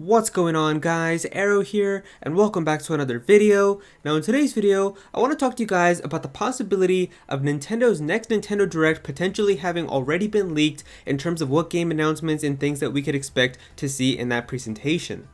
What's going on, guys? Aero here, and welcome back to another video. Now in today's video, I want to talk to you guys about the possibility of Nintendo's next Nintendo Direct potentially having already been leaked in terms of what game announcements and things that we could expect to see in that presentation.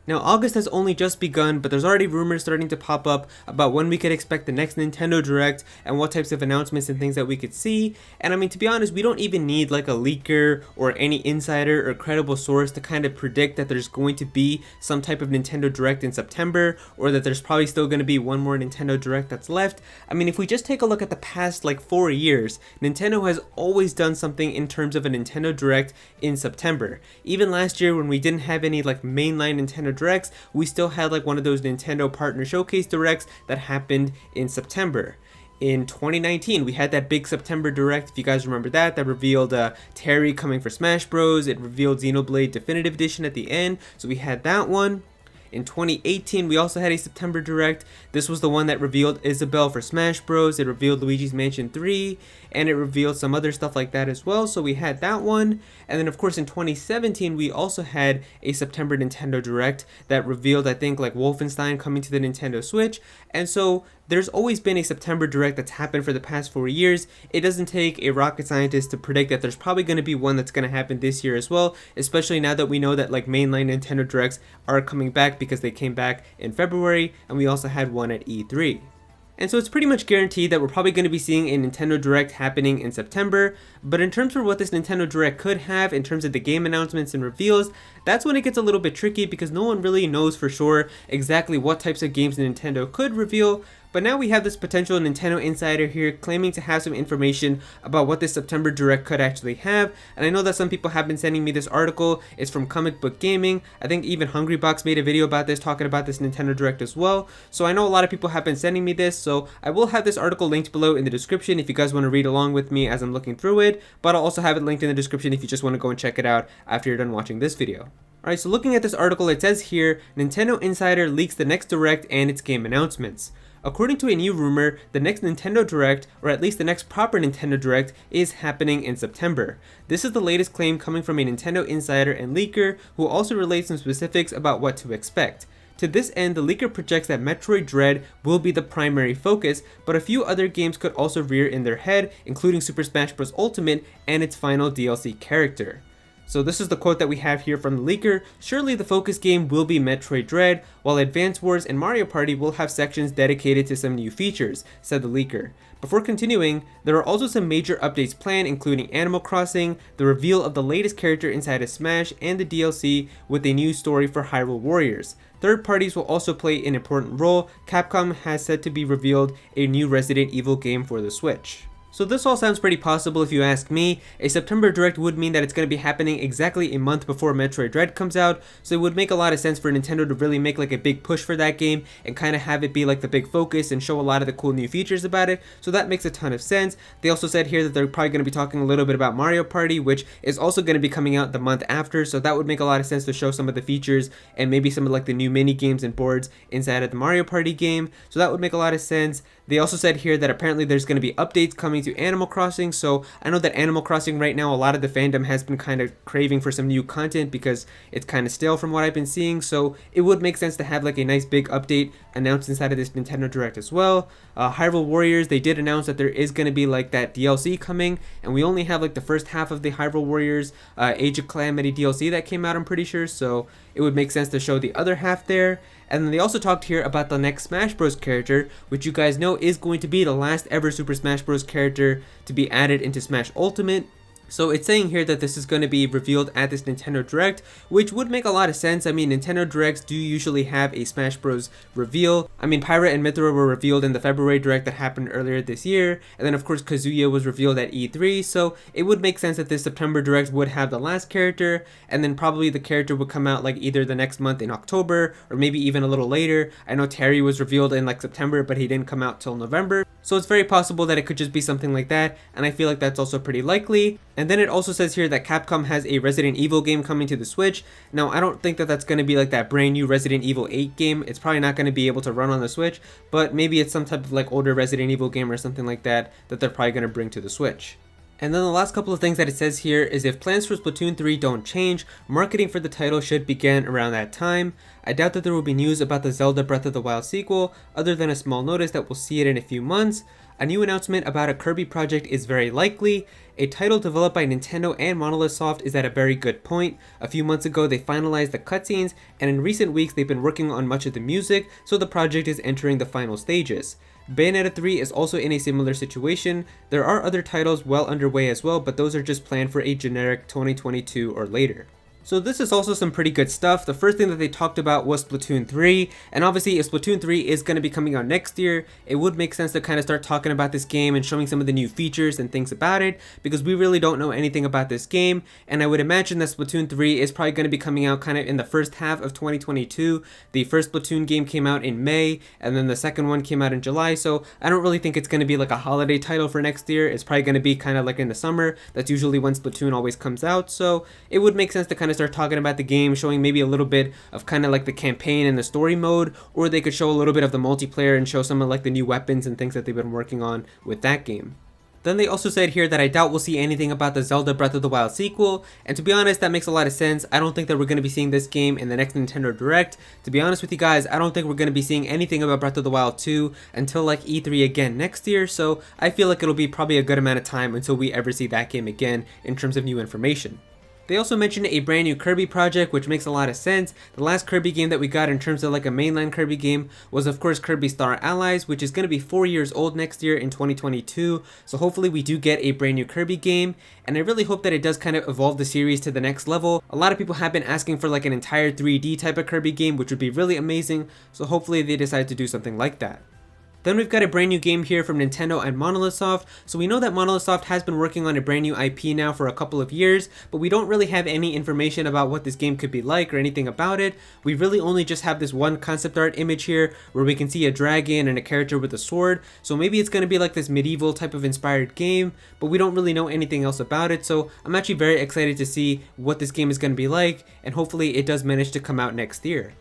Now, August has only just begun, but there's already rumors starting to pop up about when we could expect the next Nintendo Direct and what types of announcements and things that we could see. And I mean, to be honest, we don't even need like a leaker or any insider or credible source to kind of predict that there's going to be some type of Nintendo Direct in September, or that there's probably still going to be one more Nintendo Direct that's left. I mean, if we just take a look at the past like 4 years, Nintendo has always done something in terms of a Nintendo Direct in September. Even last year when we didn't have any like mainline Nintendo Directs, we still had like one of those Nintendo Partner Showcase Directs that happened in September. In 2019, we had that big September Direct, if you guys remember that revealed Terry coming for Smash Bros. It revealed Xenoblade Definitive Edition at the end, so we had that one. In 2018, we also had a September Direct. This was the one that revealed Isabelle for Smash Bros. It revealed Luigi's Mansion 3, and it revealed some other stuff like that as well, so we had that one. And then of course in 2017, we also had a September Nintendo Direct that revealed, I think, like Wolfenstein coming to the Nintendo Switch. And so there's always been a September Direct that's happened for the past 4 years. It doesn't take a rocket scientist to predict that there's probably going to be one that's going to happen this year as well, especially now that we know that like mainline Nintendo Directs are coming back because they came back in February, and we also had one at E3. And so it's pretty much guaranteed that we're probably going to be seeing a Nintendo Direct happening in September. But in terms of what this Nintendo Direct could have in terms of the game announcements and reveals, that's when it gets a little bit tricky because no one really knows for sure exactly what types of games Nintendo could reveal. But now we have this potential Nintendo insider here claiming to have some information about what this September Direct could actually have. And I know that some people have been sending me this article. It's from Comic Book Gaming. I think even Hungrybox made a video about this, talking about this Nintendo Direct as well. So I know a lot of people have been sending me this. So I will have this article linked below in the description if you guys want to read along with me as I'm looking through it. But I'll also have it linked in the description if you just want to go and check it out after you're done watching this video. Alright, so looking at this article, it says here, Nintendo Insider leaks the next Direct and its game announcements. According to a new rumor, the next Nintendo Direct, or at least the next proper Nintendo Direct, is happening in September. This is the latest claim coming from a Nintendo insider and leaker who also relates some specifics about what to expect. To this end, the leaker projects that Metroid Dread will be the primary focus, but a few other games could also rear in their head, including Super Smash Bros. Ultimate and its final DLC character. So this is the quote that we have here from the leaker. Surely the focus game will be Metroid Dread, while Advance Wars and Mario Party will have sections dedicated to some new features, said the leaker. Before continuing, there are also some major updates planned, including Animal Crossing, the reveal of the latest character inside of Smash, and the DLC with a new story for Hyrule Warriors. Third parties will also play an important role. Capcom has said to be revealed a new Resident Evil game for the Switch. So this all sounds pretty possible if you ask me. A September Direct would mean that it's going to be happening exactly a month before Metroid Dread comes out, so it would make a lot of sense for Nintendo to really make like a big push for that game and kind of have it be like the big focus and show a lot of the cool new features about it, so that makes a ton of sense. They also said here that they're probably going to be talking a little bit about Mario Party, which is also going to be coming out the month after, so that would make a lot of sense to show some of the features and maybe some of like the new mini games and boards inside of the Mario Party game, so that would make a lot of sense. They also said here that apparently there's going to be updates coming to Animal Crossing, so I know that Animal Crossing right now, a lot of the fandom has been kind of craving for some new content because it's kind of stale from what I've been seeing, so it would make sense to have like a nice big update announced inside of this Nintendo Direct as well. Hyrule Warriors, they did announce that there is going to be like that DLC coming, and we only have like the first half of the Hyrule Warriors Age of Calamity DLC that came out, I'm pretty sure, so it would make sense to show the other half there. And then they also talked here about the next Smash Bros. Character, which you guys know is going to be the last ever Super Smash Bros. Character to be added into Smash Ultimate. So it's saying here that this is going to be revealed at this Nintendo Direct, which would make a lot of sense. I mean, Nintendo Directs do usually have a Smash Bros. Reveal. I mean, Pyra and Mythra were revealed in the February Direct that happened earlier this year, and then of course Kazuya was revealed at E3, so it would make sense that this September Direct would have the last character, and then probably the character would come out like either the next month in October, or maybe even a little later. I know Terry was revealed in like September, but he didn't come out till November, so it's very possible that it could just be something like that, and I feel like that's also pretty likely. And then it also says here that Capcom has a Resident Evil game coming to the Switch. Now, I don't think that that's going to be like that brand new Resident Evil 8 game. It's probably not going to be able to run on the Switch, but maybe it's some type of like older Resident Evil game or something like that that they're probably going to bring to the Switch. And then the last couple of things that it says here is if plans for Splatoon 3 don't change, marketing for the title should begin around that time. I doubt that there will be news about the Zelda Breath of the Wild sequel, other than a small notice that we'll see it in a few months. A new announcement about a Kirby project is very likely. A title developed by Nintendo and Monolith Soft is at a very good point. A few months ago they finalized the cutscenes, and in recent weeks they've been working on much of the music, so the project is entering the final stages. Bayonetta 3 is also in a similar situation. There are other titles well underway as well, but those are just planned for a generic 2022 or later. So this is also some pretty good stuff. The first thing that they talked about was Splatoon 3, and obviously if Splatoon 3 is going to be coming out next year, it would make sense to kind of start talking about this game and showing some of the new features and things about it, because we really don't know anything about this game, and I would imagine that Splatoon 3 is probably going to be coming out kind of in the first half of 2022. The first Splatoon game came out in May, and then the second one came out in July, so I don't really think it's going to be like a holiday title for next year. It's probably going to be kind of like in the summer. That's usually when Splatoon always comes out, so it would make sense to kind of start talking about the game, showing maybe a little bit of kind of like the campaign and the story mode, or they could show a little bit of the multiplayer and show some of like the new weapons and things that they've been working on with that game. Then they also said here that I doubt we'll see anything about the Zelda Breath of the Wild sequel, and to be honest, that makes a lot of sense. I don't think that we're going to be seeing this game in the next Nintendo Direct. To be honest with you guys, I don't think we're going to be seeing anything about Breath of the Wild 2 until like E3 again next year, so I feel like it'll be probably a good amount of time until we ever see that game again in terms of new information. They also mentioned a brand new Kirby project, which makes a lot of sense. The last Kirby game that we got in terms of like a mainline Kirby game was of course Kirby Star Allies, which is going to be 4 years old next year in 2022. So hopefully we do get a brand new Kirby game, and I really hope that it does kind of evolve the series to the next level. A lot of people have been asking for like an entire 3D type of Kirby game, which would be really amazing. So hopefully they decide to do something like that. Then we've got a brand new game here from Nintendo and Monolith Soft. So we know that Monolith Soft has been working on a brand new IP now for a couple of years, but we don't really have any information about what this game could be like or anything about it. We really only just have this one concept art image here where we can see a dragon and a character with a sword. So maybe it's going to be like this medieval type of inspired game, but we don't really know anything else about it. So I'm actually very excited to see what this game is going to be like, and hopefully it does manage to come out next year.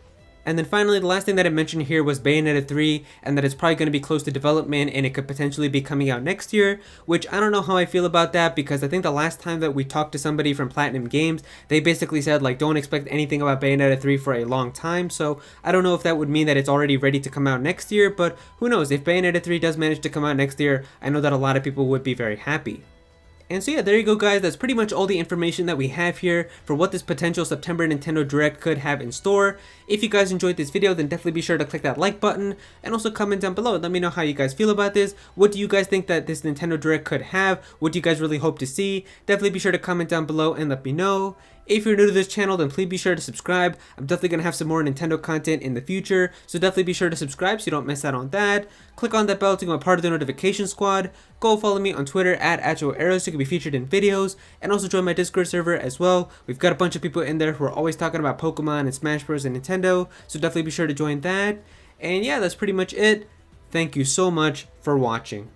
And then finally, the last thing that I mentioned here was Bayonetta 3, and that it's probably going to be close to development and it could potentially be coming out next year, which I don't know how I feel about that, because I think the last time that we talked to somebody from Platinum Games, they basically said like don't expect anything about Bayonetta 3 for a long time, so I don't know if that would mean that it's already ready to come out next year, but who knows, if Bayonetta 3 does manage to come out next year, I know that a lot of people would be very happy. And so yeah, there you go guys, that's pretty much all the information that we have here for what this potential September Nintendo Direct could have in store. If you guys enjoyed this video, then definitely be sure to click that like button, and also comment down below and let me know how you guys feel about this. What do you guys think that this Nintendo Direct could have? What do you guys really hope to see? Definitely be sure to comment down below and let me know. If you're new to this channel, then please be sure to subscribe. I'm definitely going to have some more Nintendo content in the future, so definitely be sure to subscribe so you don't miss out on that. Click on that bell to become a part of the notification squad. Go follow me on Twitter at Aero so you can be featured in videos, and also join my Discord server as well. We've got a bunch of people in there who are always talking about Pokemon and Smash Bros and Nintendo, so definitely be sure to join that. And yeah, that's pretty much it. Thank you so much for watching.